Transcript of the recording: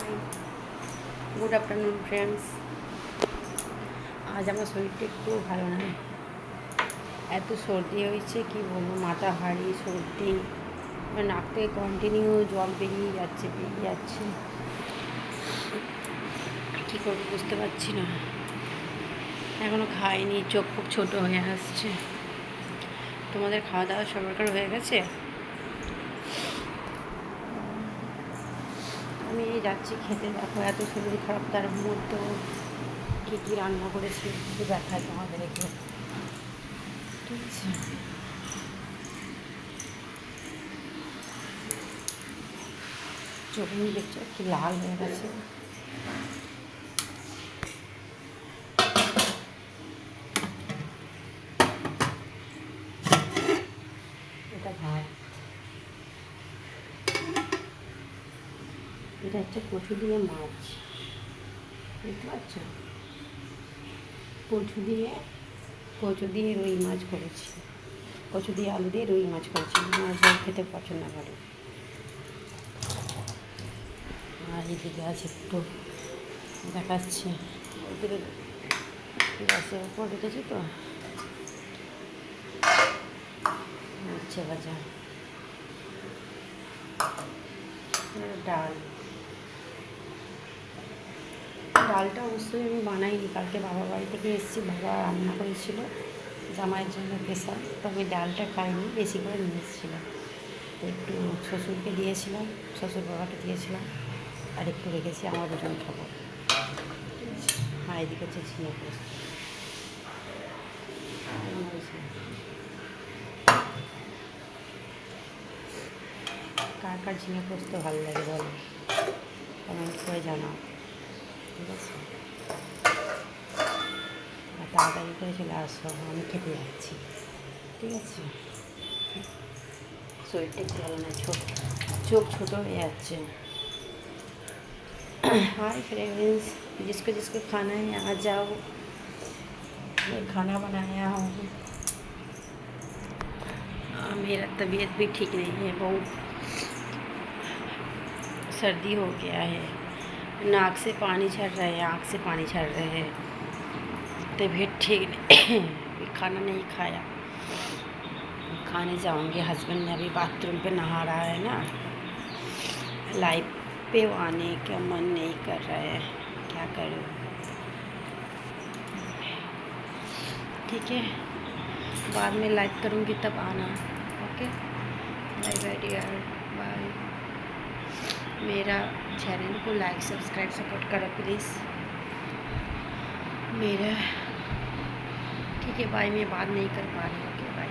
High, good afternoon friends. আজ আমার শরীরটা একটু ভালো না, এত সর্দি হয়েছে কি বলবো, মাথা ভারী, সর্দি, নাক থেকে কন্টিনিউ জল বেরিয়ে যাচ্ছে। কী করবো বুঝতে পারছি না। এখনও খাইনি, চোখ খুব ছোটো হয়ে আসছে। তোমাদের খাওয়া দাওয়া সবার হয়ে গেছে? আমি এই যাচ্ছি খেতে, দেখো এত শরীর খারাপ, তার মধ্যেও কী কী রান্না করেছি একটু দেখায় তোমাদের একটু, ঠিক আছে? চোখ মুখ দেখছো কি লাল হয়ে গেছে। এটা ভাত, এটা হচ্ছে কচু দিয়ে মাছ, বুঝতে পারছো? কচু দিয়ে রুই মাছ করেছি, কচু দিয়ে আলু দিয়ে রুই মাছ করেছি। মাছ ঝোল খেতে পছন্দ করে। আর এদিকে আছে একটু দেখাচ্ছে, ওদিকে গ্যাসের উপর রেখেছি তো, উচ্ছে ভাজা, ডালটা অবশ্যই আমি বানাইনি, কালকে বাবা বাড়ি থেকে এসেছি, বাবা রান্না করেছিল জামাইয়ের জন্য স্পেশাল, তো আমি ডালটা খাইনি, বেশি করে নিয়ে এসেছিলাম, তো একটু শ্বশুরকে দিয়েছিলাম, শ্বশুর বাবাকে দিয়েছিলাম, আর একটু রেখেছি আমার দুজন খাবো। হ্যাঁ, এদিকে হচ্ছে ঝিঙে পোস্ত। কার কার ঝিঙে পোস্ত ভালো লাগে বলো, কমেন্ট করে জানাও, ঠিক আছে? আর তাড়াতাড়ি করে চলে আসো, আমি খেতে যাচ্ছি, ঠিক আছে? শরীরটা একটু ভালো না, চোখ ছোটো হয়ে যাচ্ছে। हाय फ्रेंड्स, जिसको खाना है आ जाओ, मैं खाना बनाया हूँ। मेरा तबीयत भी ठीक नहीं है, बहुत सर्दी हो गया है, नाक से पानी झड़ रहा है, आँख से पानी झड़ रहे हैं, तबीयत ठीक नहीं। खाना नहीं खाया, खाने जाऊँगी। हस्बैंड ने अभी बाथरूम पे नहा रहा है ना, लाइव पे आने का मन नहीं कर रहा है, क्या करूँ? ठीक है, बाद में लाइव करूँगी तब आना, okay? Bye bye dear, bye. मेरा चैनल को लाइक सब्सक्राइब सपोर्ट करो प्लीज़ मेरा, ठीक है? बाय, मैं बात नहीं कर पा रही, ओके बाय।